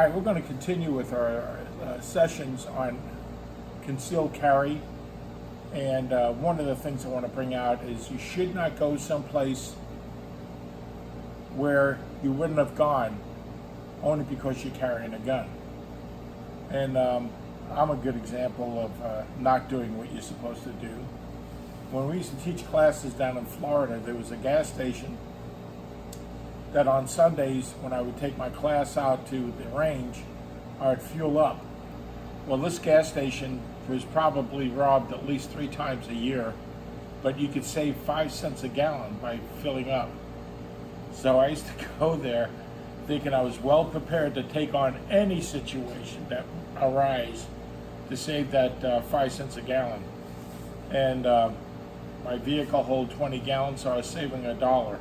All right, we're going to continue with our sessions on concealed carry. And one of the things I want to bring out is you should not go someplace where you wouldn't have gone only because you're carrying a gun. And I'm a good example of not doing what you're supposed to do. When we used to teach classes down in Florida, there was a gas station that on Sundays, when I would take my class out to the range, I would fuel up. Well, this gas station was probably robbed at least 3 times a year, but you could save 5 cents a gallon by filling up. So I used to go there thinking I was well prepared to take on any situation that arise to save that 5 cents a gallon. And my vehicle holds 20 gallons, so I was saving $1.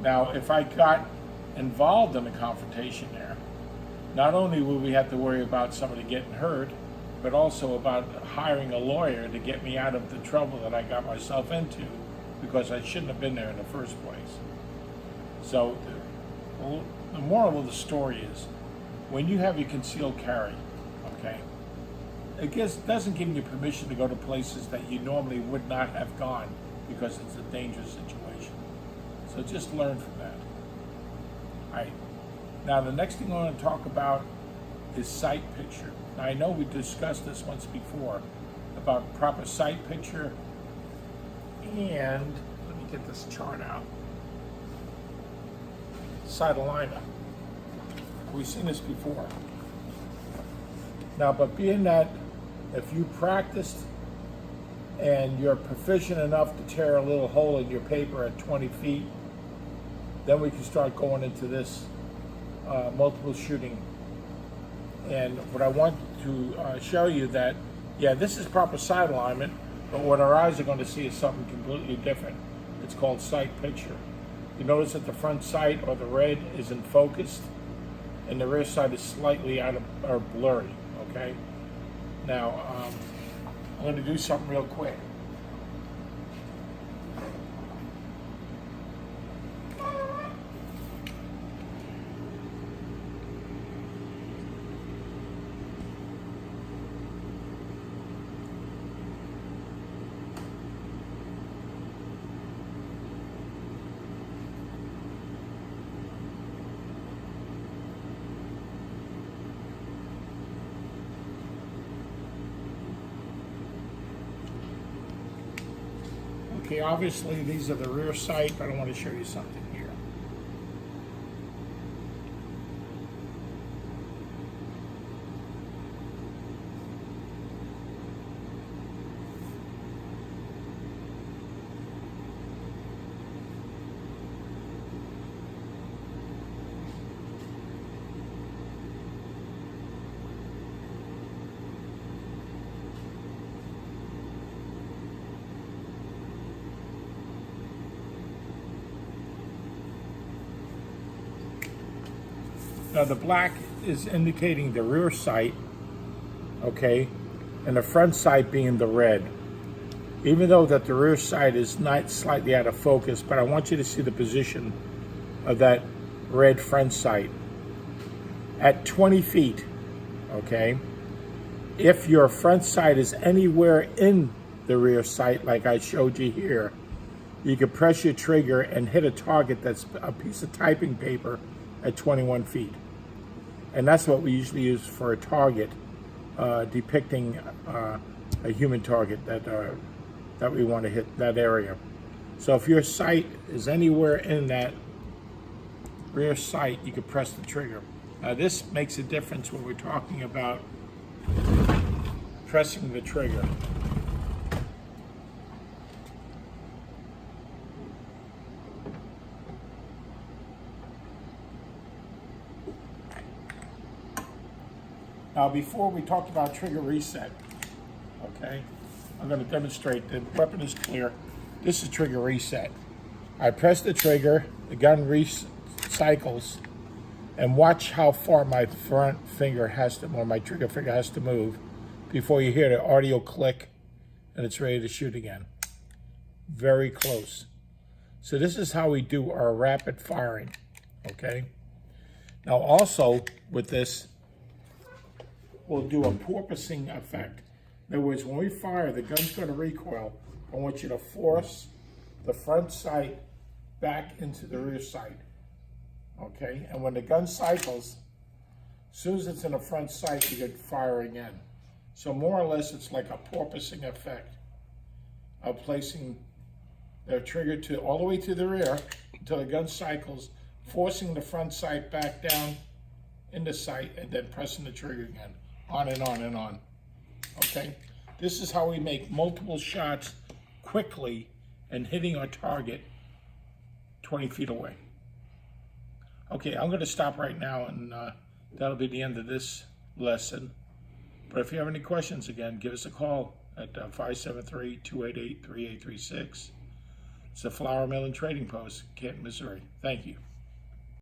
Now, if I got involved in a confrontation there, not only would we have to worry about somebody getting hurt, but also about hiring a lawyer to get me out of the trouble that I got myself into because I shouldn't have been there in the first place. So the moral of the story is, when you have your concealed carry, okay, it doesn't give you permission to go to places that you normally would not have gone because it's a dangerous situation. So just learn from that. All right. Now the next thing I want to talk about is sight picture. Now I know we discussed this once before about proper sight picture, and let me get this chart out. Sight alignment. We've seen this before. Now, but being that if you practiced and you're proficient enough to tear a little hole in your paper at 20 feet, then we can start going into this multiple shooting. And what I want to show you that, yeah, this is proper sight alignment, but what our eyes are going to see is something completely different. It's called sight picture. You notice that the front sight, or the red, isn't focused, and the rear sight is slightly out of, or blurry, okay? Now, I'm going to do something real quick. Okay, obviously these are the rear sight, but I want to show you something here. Now the black is indicating the rear sight, okay, and the front sight being the red. Even though that the rear sight is not slightly out of focus, but I want you to see the position of that red front sight. At 20 feet, okay, if your front sight is anywhere in the rear sight, like I showed you here, you can press your trigger and hit a target that's a piece of typing paper at 21 feet. And that's what we usually use for a target depicting a human target that we want to hit that area. So if your sight is anywhere in that rear sight, you can press the trigger. Now this makes a difference when we're talking about pressing the trigger. Now, before we talked about trigger reset, okay, I'm going to demonstrate. The weapon is clear. This is trigger reset. I press the trigger, the gun recycles, and watch how far my front finger has to, or my trigger finger has to move before you hear the audio click and it's ready to shoot again. Very close. So this is how we do our rapid firing, okay? Now also with this, we'll do a porpoising effect. In other words, when we fire, the gun's going to recoil. I want you to force the front sight back into the rear sight. Okay? And when the gun cycles, as soon as it's in the front sight, you get firing in. So more or less, it's like a porpoising effect of placing the trigger to all the way to the rear until the gun cycles, forcing the front sight back down in the sight, and then pressing the trigger again, on and on and on. Okay? This is how we make multiple shots quickly and hitting our target 20 feet away. Okay, I'm going to stop right now, and that'll be the end of this lesson. But if you have any questions, again, give us a call at 573-288-3836. It's the Flour Mill and Trading Post, Canton, Missouri. Thank you.